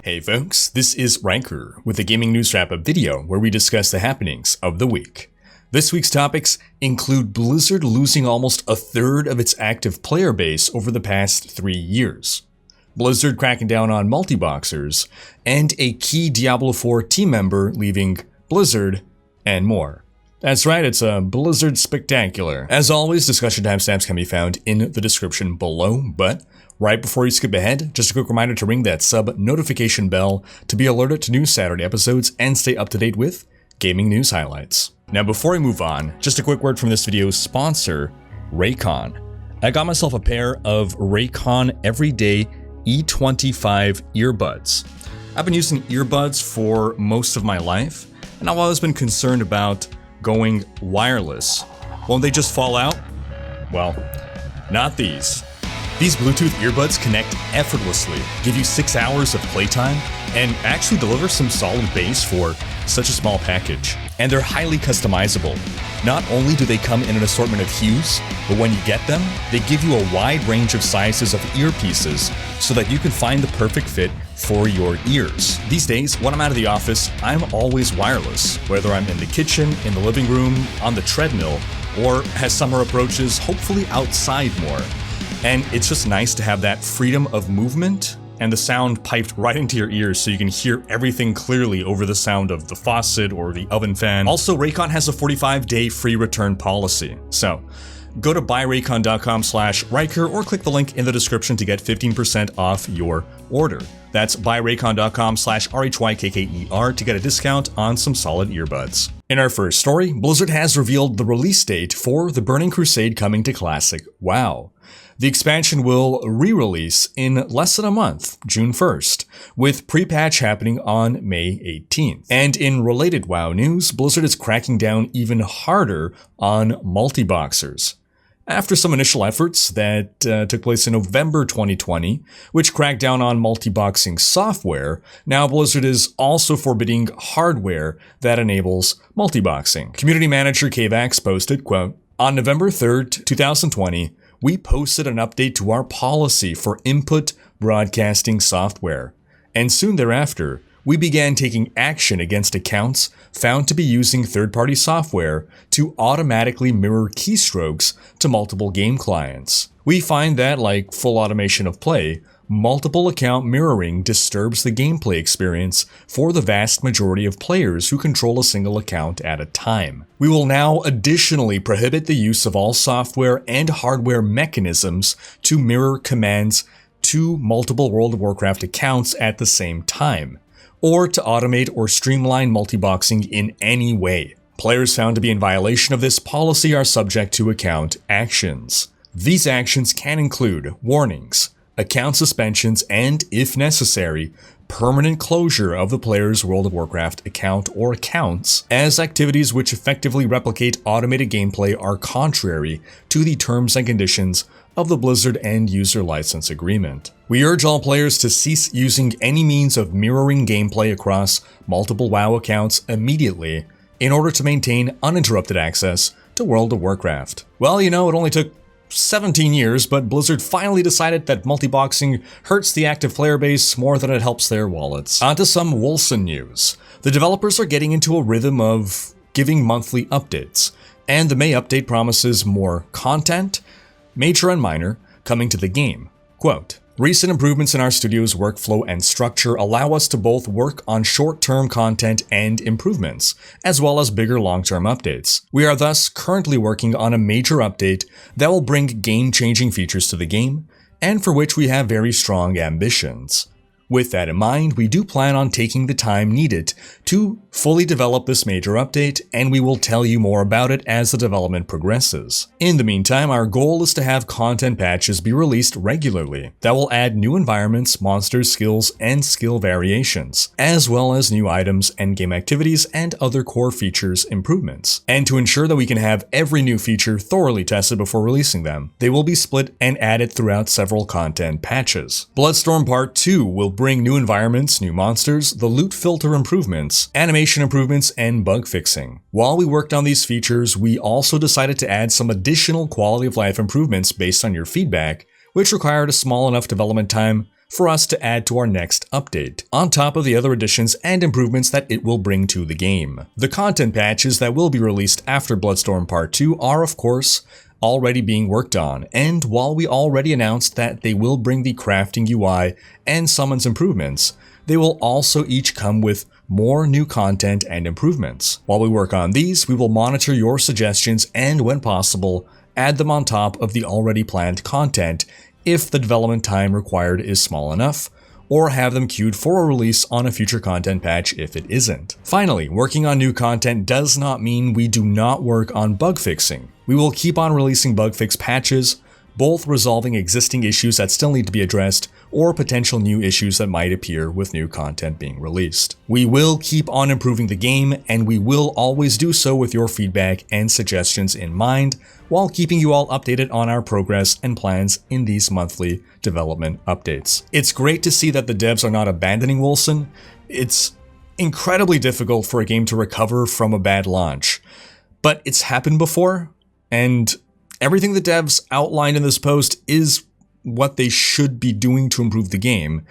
Hey folks, this is Riker with a gaming news wrap-up video where we discuss the happenings of the week. This week's topics include Blizzard losing almost a third of its active player base over the past 3 years, Blizzard cracking down on multiboxers, and a key Diablo 4 team member leaving Blizzard, and more. That's right, it's a Blizzard spectacular. As always, discussion timestamps can be found in the description below, but right before you skip ahead, just a quick reminder to ring that sub notification bell to be alerted to new Saturday episodes and stay up to date with gaming news highlights. Now before we move on, just a quick word from this video's sponsor, Raycon. I got myself a pair of Raycon Everyday E25 earbuds. I've been using earbuds for most of my life, and I've always been concerned about going wireless. Won't they just fall out? Well, not these. These Bluetooth earbuds connect effortlessly, give you 6 hours of playtime, and actually deliver some solid bass for such a small package. And they're highly customizable. Not only do they come in an assortment of hues, but when you get them, they give you a wide range of sizes of earpieces so that you can find the perfect fit for your ears. These days, when I'm out of the office, I'm always wireless, whether I'm in the kitchen, in the living room, on the treadmill, or as summer approaches, hopefully outside more. And it's just nice to have that freedom of movement and the sound piped right into your ears so you can hear everything clearly over the sound of the faucet or the oven fan. Also, Raycon has a 45-day free return policy. So go to buyraycon.com/Riker or click the link in the description to get 15% off your order. That's buyraycon.com/RHYKKER to get a discount on some solid earbuds. In our first story, Blizzard has revealed the release date for The Burning Crusade coming to Classic WoW. The expansion will re-release in less than a month, June 1st, with pre-patch happening on May 18th. And in related WoW news, Blizzard is cracking down even harder on multiboxers. After some initial efforts that took place in November 2020, which cracked down on multiboxing software, now Blizzard is also forbidding hardware that enables multiboxing. Community manager Kvax posted, quote, "On November 3rd, 2020, we posted an update to our policy for input broadcasting software, and soon thereafter, we began taking action against accounts found to be using third-party software to automatically mirror keystrokes to multiple game clients. We find that, like full automation of play, multiple account mirroring disturbs the gameplay experience for the vast majority of players who control a single account at a time. We will now additionally prohibit the use of all software and hardware mechanisms to mirror commands to multiple World of Warcraft accounts at the same time, or to automate or streamline multiboxing in any way. Players found to be in violation of this policy are subject to account actions. These actions can include warnings, account suspensions, and, if necessary, permanent closure of the player's World of Warcraft account or accounts, as activities which effectively replicate automated gameplay are contrary to the terms and conditions of the Blizzard End User License Agreement. We urge all players to cease using any means of mirroring gameplay across multiple WoW accounts immediately in order to maintain uninterrupted access to World of Warcraft." Well, you know, it only took 17 years, but Blizzard finally decided that multiboxing hurts the active player base more than it helps their wallets. On to some Wolcen news. The developers are getting into a rhythm of giving monthly updates, and the May update promises more content, major and minor, coming to the game. Quote, "Recent improvements in our studio's workflow and structure allow us to both work on short-term content and improvements, as well as bigger long-term updates. We are thus currently working on a major update that will bring game-changing features to the game, and for which we have very strong ambitions. With that in mind, we do plan on taking the time needed to fully develop this major update, and we will tell you more about it as the development progresses. In the meantime, our goal is to have content patches be released regularly that will add new environments, monsters, skills, and skill variations, as well as new items, endgame activities, and other core features improvements. And to ensure that we can have every new feature thoroughly tested before releasing them, they will be split and added throughout several content patches. Bloodstorm Part 2 will bring new environments, new monsters, the loot filter improvements, animation improvements, and bug fixing. While we worked on these features, we also decided to add some additional quality of life improvements based on your feedback, which required a small enough development time for us to add to our next update, on top of the other additions and improvements that it will bring to the game. The content patches that will be released after Bloodstorm Part 2 are, of course, already being worked on, and while we already announced that they will bring the crafting UI and summons improvements, they will also each come with more new content and improvements. While we work on these, we will monitor your suggestions and, when possible, add them on top of the already planned content if the development time required is small enough, or have them queued for a release on a future content patch if it isn't. Finally, working on new content does not mean we do not work on bug fixing. We will keep on releasing bug fix patches, both resolving existing issues that still need to be addressed or potential new issues that might appear with new content being released. We will keep on improving the game, and we will always do so with your feedback and suggestions in mind, while keeping you all updated on our progress and plans in these monthly development updates. It's great to see that the devs are not abandoning Wolcen. It's incredibly difficult for a game to recover from a bad launch, but it's happened before, and everything the devs outlined in this post is what they should be doing to improve the game.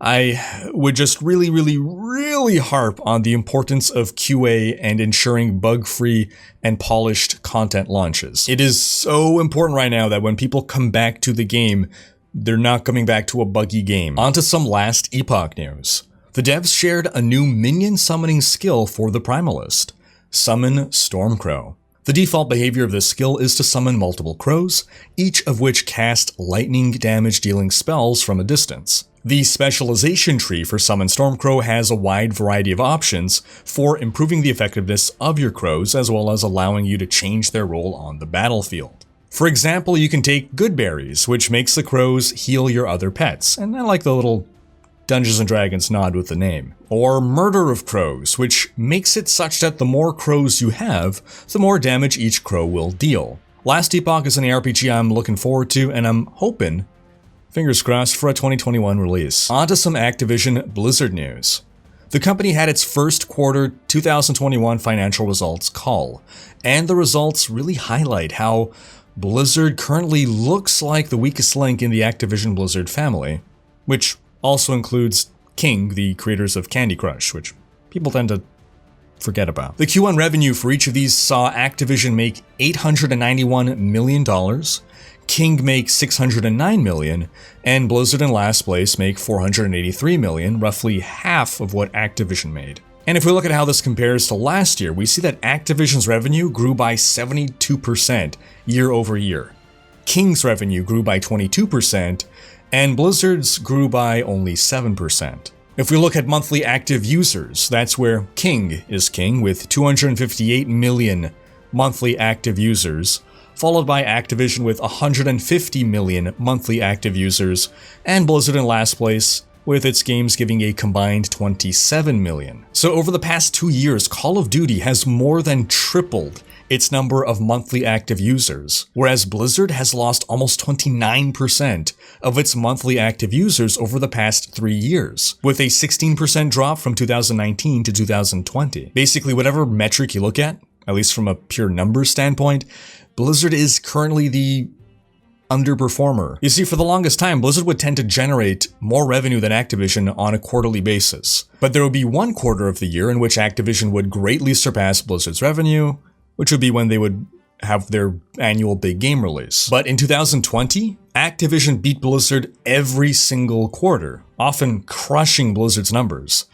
I would just really harp on the importance of QA and ensuring bug-free and polished content launches. It is so important right now that when people come back to the game, they're not coming back to a buggy game. On to some last Epoch news. The devs shared a new minion summoning skill for the Primalist, Summon Stormcrow. The default behavior of this skill is to summon multiple crows, each of which cast lightning damage dealing spells from a distance. The specialization tree for Summon Stormcrow has a wide variety of options for improving the effectiveness of your crows, as well as allowing you to change their role on the battlefield. For example, you can take Good Berries, which makes the crows heal your other pets, and I like the little Dungeons & Dragons nod with the name. Or Murder of Crows, which makes it such that the more crows you have, the more damage each crow will deal. Last Epoch is an ARPG I'm looking forward to, and I'm hoping, fingers crossed, for a 2021 release. On to some Activision Blizzard news. The company had its first quarter 2021 financial results call, and the results really highlight how Blizzard currently looks like the weakest link in the Activision Blizzard family, which also includes King, the creators of Candy Crush, which people tend to forget about. The Q1 revenue for each of these saw Activision make $891 million, King make $609 million, and Blizzard in last place make $483 million, roughly half of what Activision made. And if we look at how this compares to last year, we see that Activision's revenue grew by 72% year over year. King's revenue grew by 22%, and Blizzard's grew by only 7%. If we look at monthly active users, that's where King is king with 258 million monthly active users, followed by Activision with 150 million monthly active users, and Blizzard in last place with its games giving a combined 27 million. So over the past 2 years, Call of Duty has more than tripled its number of monthly active users, whereas Blizzard has lost almost 29% of its monthly active users over the past 3 years, with a 16% drop from 2019 to 2020. Basically, whatever metric you look at least from a pure numbers standpoint, Blizzard is currently the underperformer. You see, for the longest time, Blizzard would tend to generate more revenue than Activision on a quarterly basis. But there would be one quarter of the year in which Activision would greatly surpass Blizzard's revenue, which would be when they would have their annual big game release. But in 2020, Activision beat Blizzard every single quarter, often crushing Blizzard's numbers.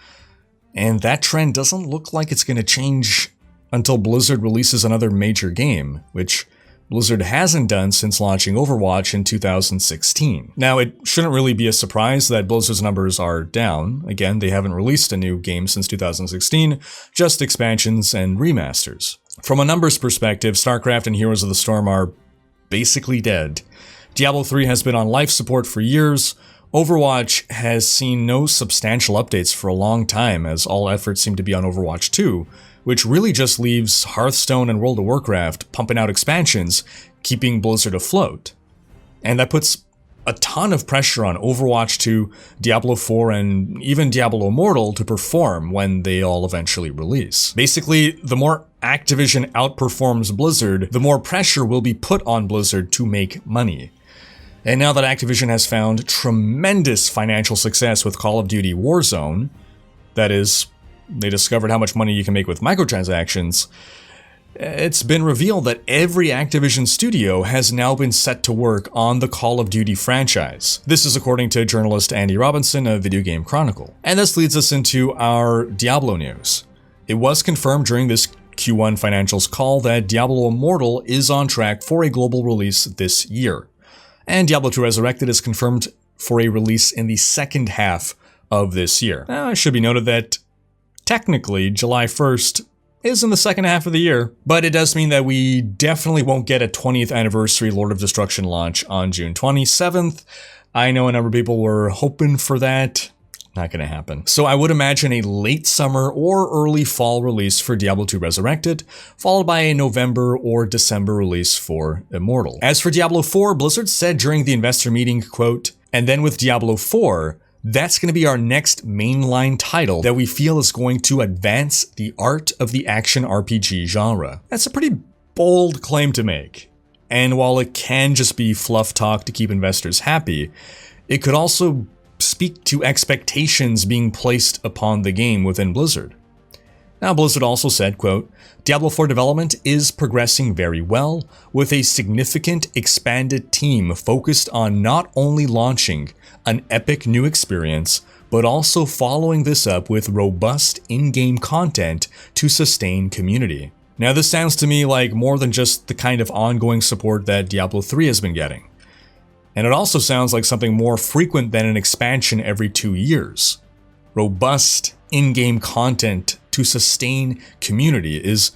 And that trend doesn't look like it's going to change until Blizzard releases another major game, which Blizzard hasn't done since launching Overwatch in 2016. Now, it shouldn't really be a surprise that Blizzard's numbers are down. Again, they haven't released a new game since 2016, just expansions and remasters. From a numbers perspective, StarCraft and Heroes of the Storm are basically dead. Diablo 3 has been on life support for years. Overwatch has seen no substantial updates for a long time, as all efforts seem to be on Overwatch 2, which really just leaves Hearthstone and World of Warcraft pumping out expansions, keeping Blizzard afloat. And that puts a ton of pressure on Overwatch 2, Diablo 4, and even Diablo Immortal to perform when they all eventually release. Basically, the more Activision outperforms Blizzard, the more pressure will be put on Blizzard to make money. And now that Activision has found tremendous financial success with Call of Duty Warzone, that is, they discovered how much money you can make with microtransactions, it's been revealed that every Activision studio has now been set to work on the Call of Duty franchise. This is according to journalist Andy Robinson of Video Game Chronicle. And this leads us into our Diablo news. It was confirmed during this Q1 financials call that Diablo Immortal is on track for a global release this year. And Diablo 2 Resurrected is confirmed for a release in the second half of this year. Now, it should be noted that technically July 1st is in the second half of the year, but it does mean that we definitely won't get a 20th anniversary Lord of Destruction launch on June 27th. I know a number of people were hoping for that. Not gonna happen. So I would imagine a late summer or early fall release for Diablo 2 Resurrected, followed by a November or December release for Immortal. As for Diablo 4, Blizzard said during the investor meeting, quote, "And then with Diablo 4, that's going to be our next mainline title that we feel is going to advance the art of the action RPG genre." That's a pretty bold claim to make. And while it can just be fluff talk to keep investors happy, it could also speak to expectations being placed upon the game within Blizzard. Now, Blizzard also said, quote, "Diablo 4 development is progressing very well, with a significant expanded team focused on not only launching an epic new experience, but also following this up with robust in-game content to sustain community." Now, this sounds to me like more than just the kind of ongoing support that Diablo 3 has been getting. And it also sounds like something more frequent than an expansion every 2 years. Robust in-game content to sustain community is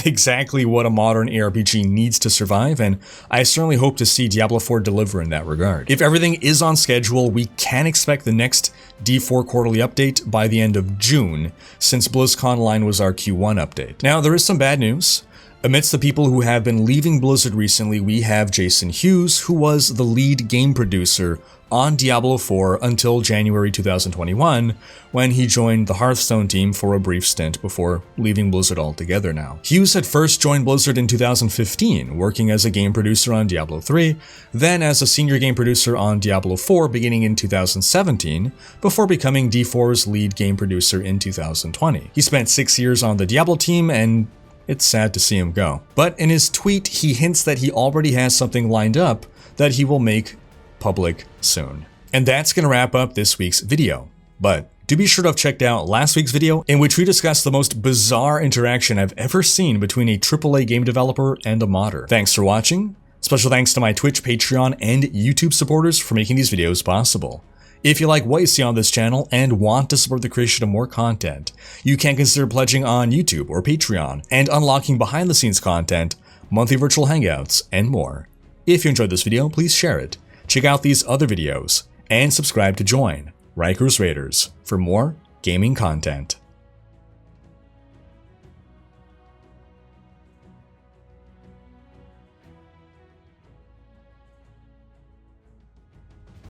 exactly what a modern ARPG needs to survive, and I certainly hope to see Diablo 4 deliver in that regard. If everything is on schedule, we can expect the next D4 quarterly update by the end of June, since BlizzConline was our Q1 update. Now, there is some bad news. Amidst the people who have been leaving Blizzard recently, we have Jason Hughes, who was the lead game producer on Diablo 4 until January 2021, when he joined the Hearthstone team for a brief stint before leaving Blizzard altogether now. Hughes had first joined Blizzard in 2015, working as a game producer on Diablo 3, then as a senior game producer on Diablo 4 beginning in 2017, before becoming D4's lead game producer in 2020. He spent 6 years on the Diablo team, and it's sad to see him go. But in his tweet, he hints that he already has something lined up that he will make public soon. And that's going to wrap up this week's video. But do be sure to have checked out last week's video, in which we discussed the most bizarre interaction I've ever seen between a AAA game developer and a modder. Thanks for watching. Special thanks to my Twitch, Patreon, and YouTube supporters for making these videos possible. If you like what you see on this channel and want to support the creation of more content, you can consider pledging on YouTube or Patreon and unlocking behind-the-scenes content, monthly virtual hangouts, and more. If you enjoyed this video, please share it. Check out these other videos, and subscribe to join Rikers Raiders for more gaming content.